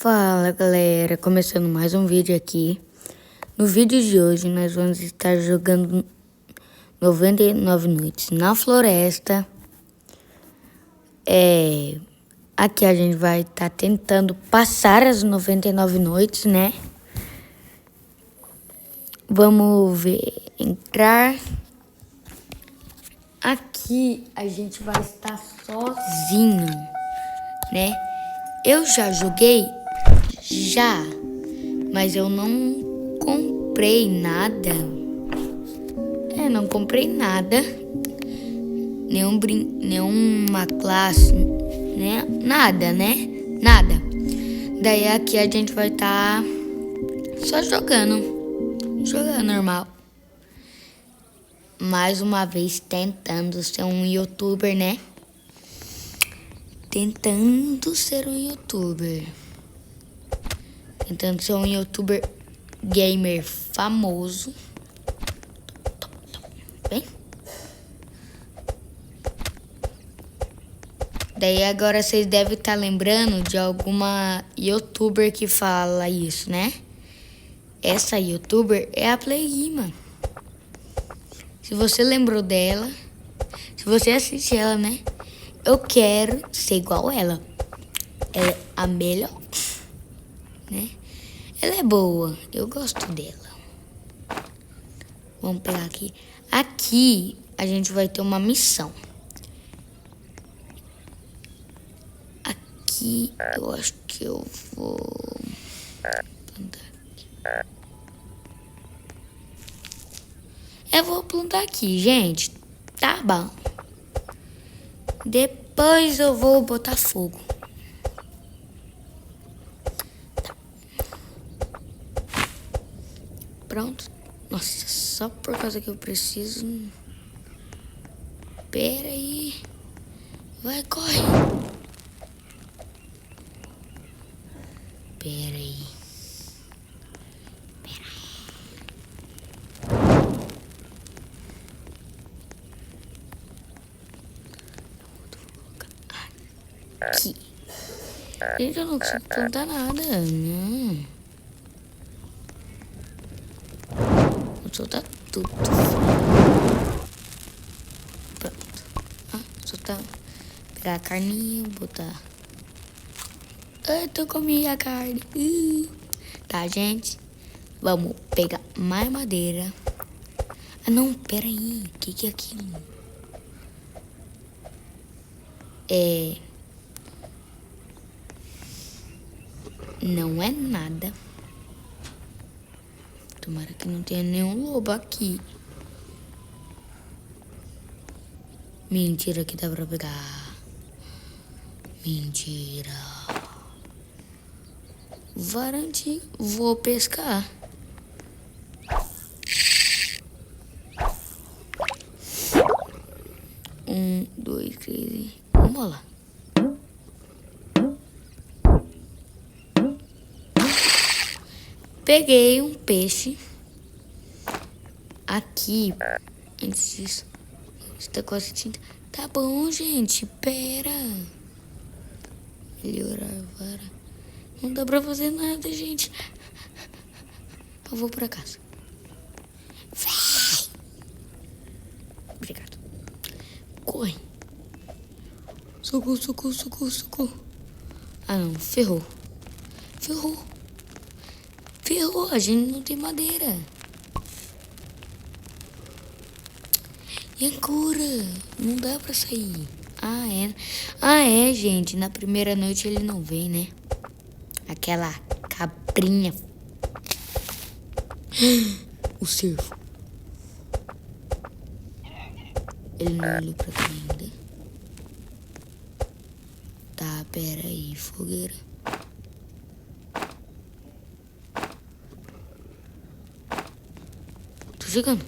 Fala galera, começando mais um vídeo aqui. No vídeo de hoje nós vamos estar jogando 99 noites na floresta. Aqui a gente vai estar tentando passar as 99 noites, né? Vamos ver, entrar. Aqui a gente vai estar sozinho, né? Eu já joguei, mas eu não comprei nada. Não comprei nada. Nenhuma classe, né? Nada, né? Nada. Daí aqui a gente vai estar só jogando normal. Mais uma vez tentando ser um youtuber, né? Tentando ser um youtuber gamer famoso. Bem? Daí agora vocês devem estar lembrando de alguma youtuber que fala isso, né? Essa youtuber é a Plaguima. Se você lembrou dela, se você assiste ela, né? Eu quero ser igual ela. Ela é a melhor, né? Ela é boa, eu gosto dela. Vamos pegar aqui. Aqui a gente vai ter uma missão. Aqui eu acho que eu vou plantar aqui. Eu vou plantar aqui, gente. Tá bom. Depois eu vou botar fogo. Tá. Pronto. Nossa, só por causa que eu preciso. Pera aí. Vai, corre. Pera aí. Aqui. Gente, eu não consigo plantar nada. Não. Vou soltar tudo. Pronto. Soltar. Pegar a carninha, botar. Eu comi a carne. Tá, gente. Vamos pegar mais madeira. Ah, não, pera aí. O que é aquilo? Não é nada. Tomara que não tenha nenhum lobo aqui. Mentira que dá pra pegar. Mentira. Varanti, vou pescar. Um, dois, três. Vamos lá. Peguei um peixe. Aqui. Antes disso. Está quase tinta. Tá bom, gente. Pera. Melhorar vara. Não dá pra fazer nada, gente. Eu vou pra casa. Vem. Obrigado. Corre. Socorro. Ah, não. Ferrou. A gente não tem madeira. E agora? Não dá pra sair. Ah, é, gente. Na primeira noite ele não vem, né? Aquela cabrinha. O cervo. Ele não olhou pra cá ainda. Tá, pera aí, fogueira. Tô chegando.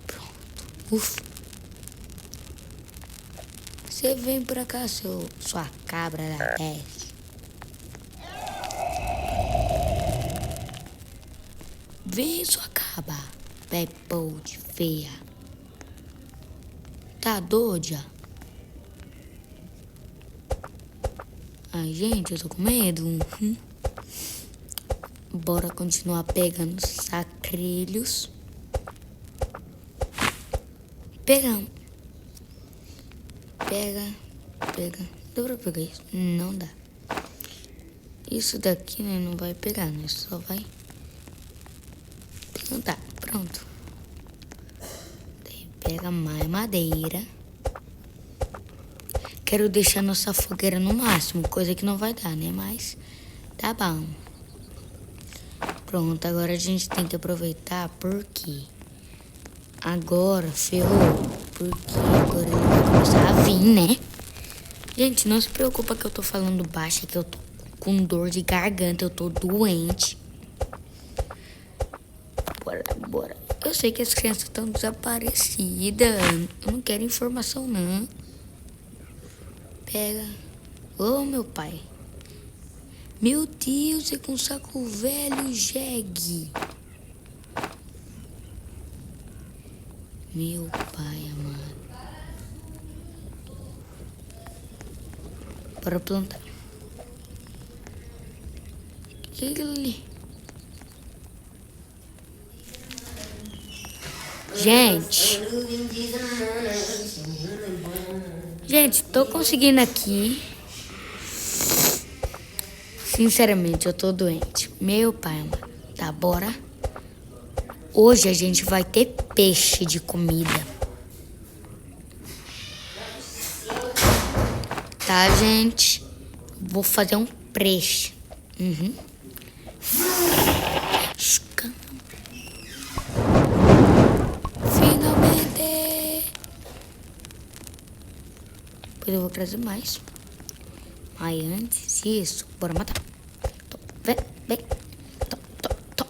Pronto. Ufa. Você vem pra cá, sua cabra da peste. Vem, sua cabra. Pepode feia. Tá doida? Ai, gente, eu tô com medo. Bora continuar pegando sacrilhos. Pegamos. Pega. Dá pra pegar isso? Não dá. Isso daqui, né, não vai pegar, né? Só vai... Então tá, pronto. Daí pega mais madeira. Quero deixar nossa fogueira no máximo, coisa que não vai dar, né? Mas tá bom. Pronto, agora a gente tem que aproveitar porque agora ferrou. Porque agora ele vai começar a vir, né? Gente, não se preocupa que eu tô falando baixo, é que eu tô com dor de garganta, eu tô doente. Bora. Eu sei que as crianças estão desaparecidas. Eu não quero informação, não. Pega. Ô, meu pai. Meu Deus, é com saco velho, jegue. Meu pai amado. Bora plantar. Que ali? Gente, tô conseguindo aqui. Sinceramente, eu tô doente. Meu pai amado. Tá, bora. Hoje a gente vai ter peixe de comida. Tá, gente? Vou fazer um peixe. Finalmente! Depois eu vou trazer mais. Mas antes disso, bora matar. Vem. Tô.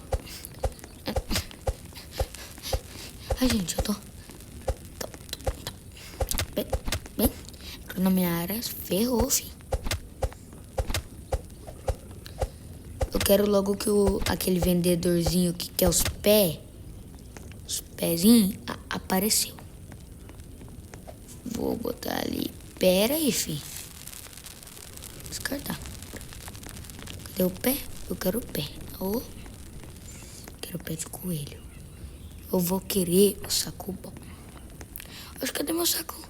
Ai, gente, eu tô. Vem. Na minha área, ferrou, filho. Eu quero logo que aquele vendedorzinho que quer os pezinhos, apareceu. Vou botar ali. Pera aí, filho. Descartar. Cadê o pé? Eu quero o pé. Quero o pé de coelho. Eu vou querer o saco bom. Acho que cadê meu saco?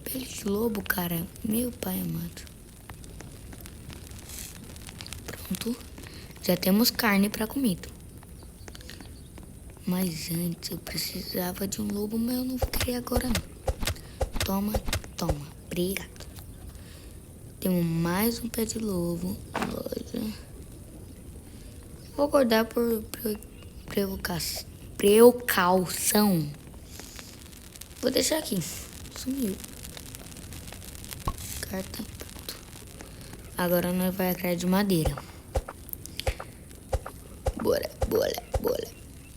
Pele de lobo, cara. Meu pai amado. Pronto. Já temos carne pra comida. Mas antes eu precisava de um lobo, mas eu não queria agora não. Toma. Obrigado. Temos mais um pé de lobo. Loja. Vou guardar por precaução. Vou deixar aqui. Sumiu. Carta. Pronto. Agora nós vai atrás de madeira. Bora.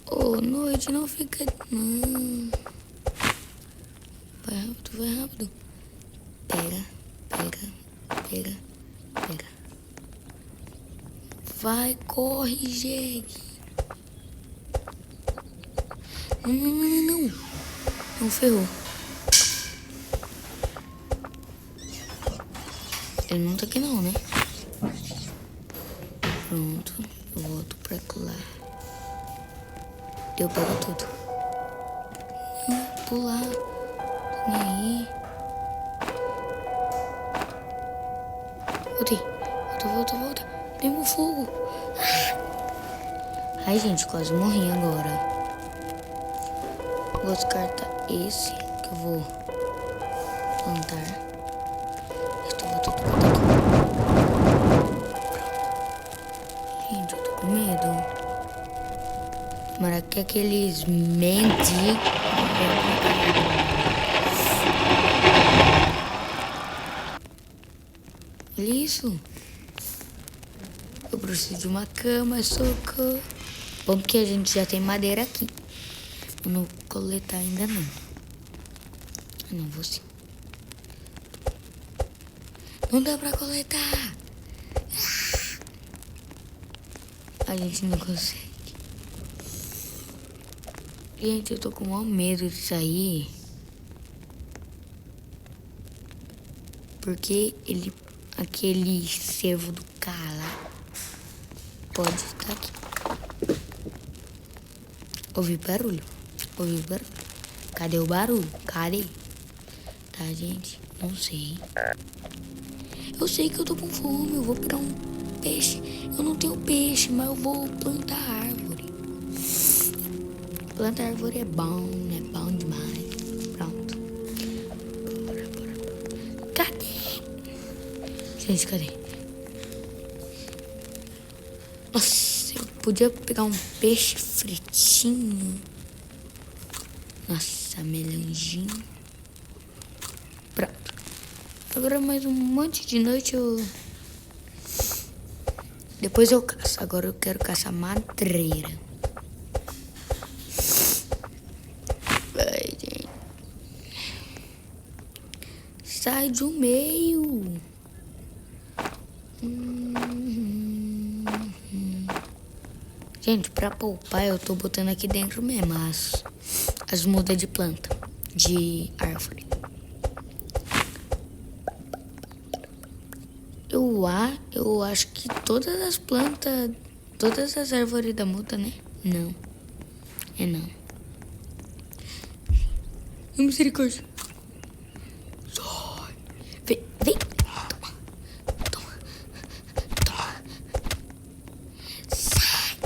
Ô, noite, não fica... Não. Vai rápido. Pega. Vai, corre, jegue. Não. Não ferrou. Ele não tá aqui não, né? Pronto. Eu volto pra lá. Eu pego tudo. Pular. E aí? Volta. Vem pro fogo. Ai, gente, quase morri agora. Vou descartar esse que eu vou plantar. Vou tudo. Gente, eu tô com medo. Tomara que aqueles mendigos... Olha isso. Eu preciso de uma cama, socorro. Bom que a gente já tem madeira aqui. Eu não vou coletar ainda não. Não vou sim. Não dá pra coletar. A gente não consegue. Gente, eu tô com o maior medo de sair. Porque ele aquele cervo do cara pode estar aqui. Ouvi barulho. Cadê o barulho? Cadê? Tá, gente? Não sei. Eu sei que eu tô com fome, eu vou pegar um peixe. Eu não tenho peixe, mas eu vou plantar árvore. Plantar árvore é bom demais. Pronto. Bora. Cadê? Gente, cadê? Nossa, eu podia pegar um peixe fritinho. Nossa, melanjinho. Pronto. Agora mais um monte de noite eu... Depois eu caço. Agora eu quero caçar madreira. Ai, gente. Sai do meio. Gente, pra poupar eu tô botando aqui dentro mesmo as mudas de planta. De árvore. Eu acho que todas as plantas, todas as árvores da muda, né? Não. É não. Misericórdia. Sai. Vem. Toma. Sai.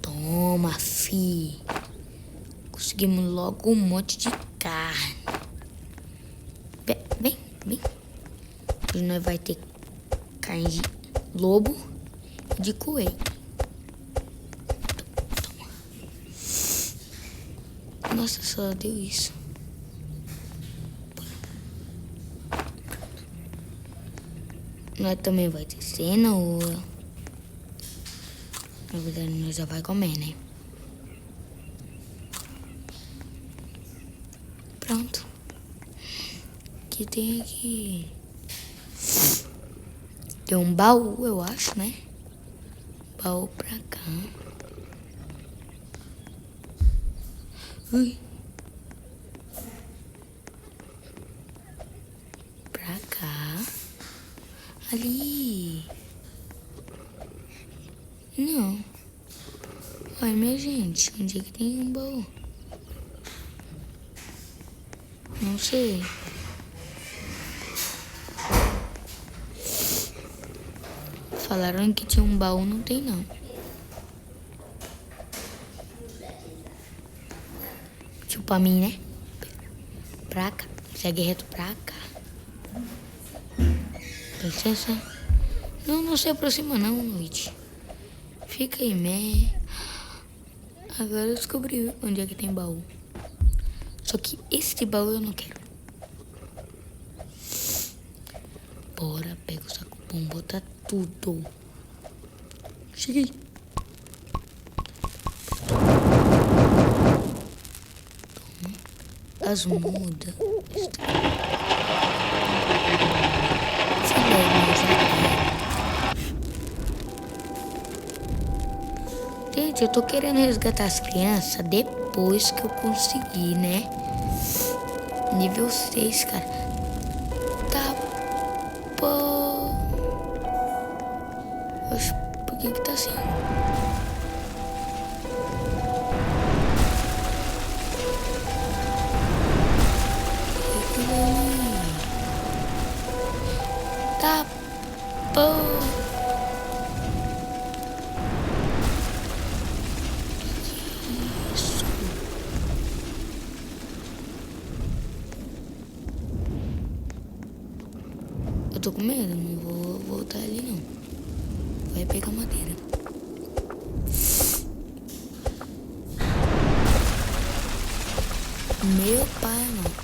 Toma, fi. Conseguimos logo um monte de carne. Vem. Hoje nós vai ter carne de lobo e de coelho. Toma. Nossa, só deu isso. Nós também vai ter cenoura. Na verdade, nós já vai comer, né? Pronto. Que tem aqui. Tem um baú, eu acho, né? Baú pra cá. Ui. Pra cá. Ali. Não. Olha, minha gente, onde é que tem um baú? Não sei. Falaram que tinha um baú, não tem não. Tipo pra mim, né? Pra cá. Segue reto pra cá. Licença. Não se aproxima não, noite. Fica aí, né? Agora eu descobri onde é que tem baú. Só que esse baú eu não quero. Bora, pega o saco bom, bota tudo. Cheguei. Toma. As mudas. Gente, eu tô querendo resgatar as crianças depois que eu conseguir, né? Nível 6, cara. Tá, pô. Oxe, por que tá assim? Tá, pô. Eu tô com medo, não vou voltar ali não. Vai pegar madeira. Meu pai, mano.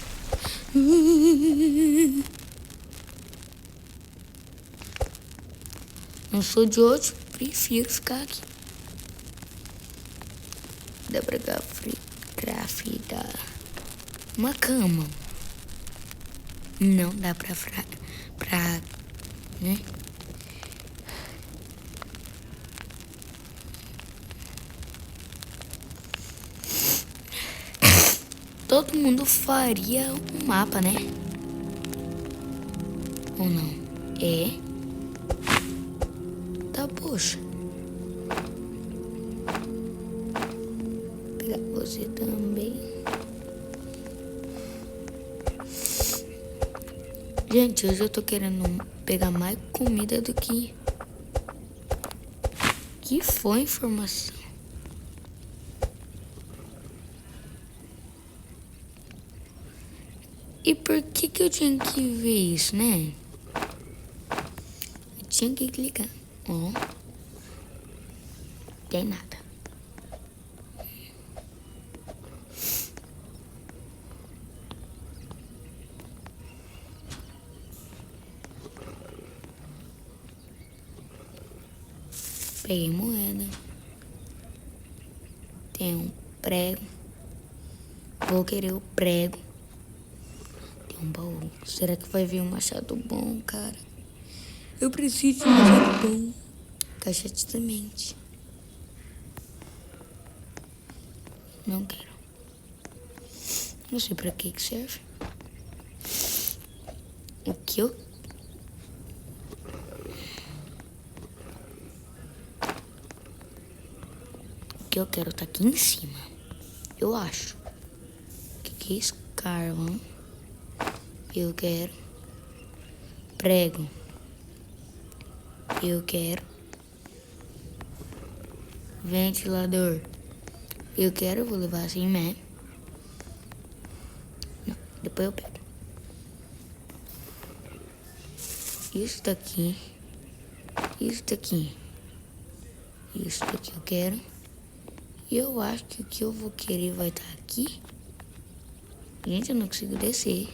Não sou de hoje, prefiro ficar aqui. Dá pra craftar uma cama. Não dá pra né? todo mundo faria um mapa, né? Ou não? É. Tá, poxa. Vou pegar você também. Gente, hoje eu tô querendo pegar mais comida do que... Que foi informação? E por que eu tinha que ver isso, né? Eu tinha que clicar. Ó. Tem nada. Peguei moeda. Tem um prego. Vou querer o prego. Tem um baú. Será que vai vir um machado bom, cara? Eu preciso de um machado bom. Caixa de semente. Não quero. Não sei pra que serve. O que eu... O que eu quero tá aqui em cima. Eu acho. O que é isso? Carvão. Eu quero. Prego. Eu quero. Ventilador. Eu quero, vou levar assim, né? Não, depois eu pego. Isso daqui. Isso daqui. Isso daqui eu quero. E eu acho que o que eu vou querer vai estar aqui. Gente, eu não consigo descer.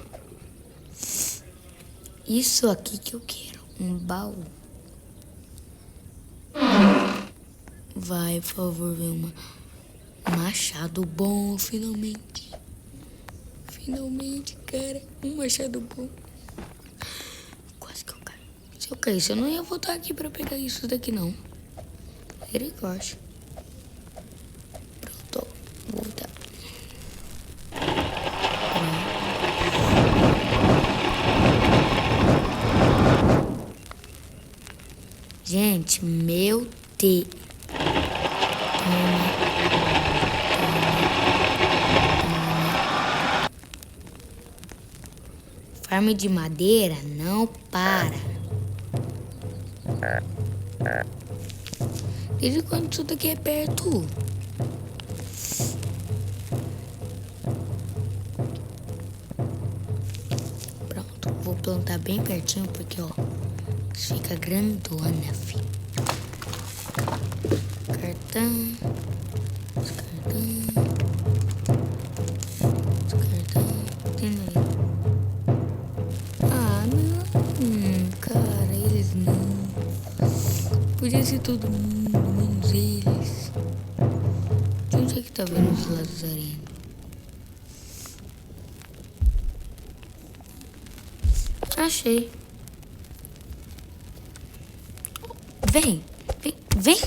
Isso aqui que eu quero. Um baú. Vai, por favor, ver um machado bom, finalmente. Finalmente, cara. Um machado bom. Quase que eu caí. Se eu caísse, eu não ia voltar aqui pra pegar isso daqui, não. Misericórdia. Pronto, vou voltar. Gente, meu Deus. Farm de madeira não para. Desde quando tudo aqui é perto? Pronto, vou plantar bem pertinho porque, ó, fica grandona, filho. Cartão. Descartão. Entendeu? Ah, não. Cara, eles não. Podia ser todo mundo, menos eles. De onde é que tá vendo os lazarentos? Achei. Vem, vem,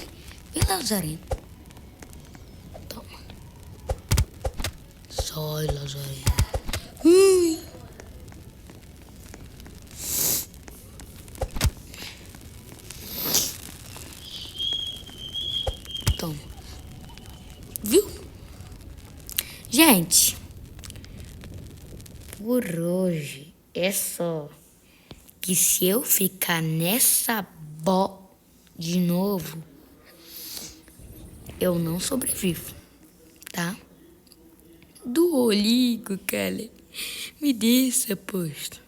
lazarento. Toma. Sai, lazarento. Ui. Toma. Viu? Gente, por hoje é só. Que se eu ficar nessa de novo, eu não sobrevivo, tá? Do olhigo, cara. Me deixa, posto.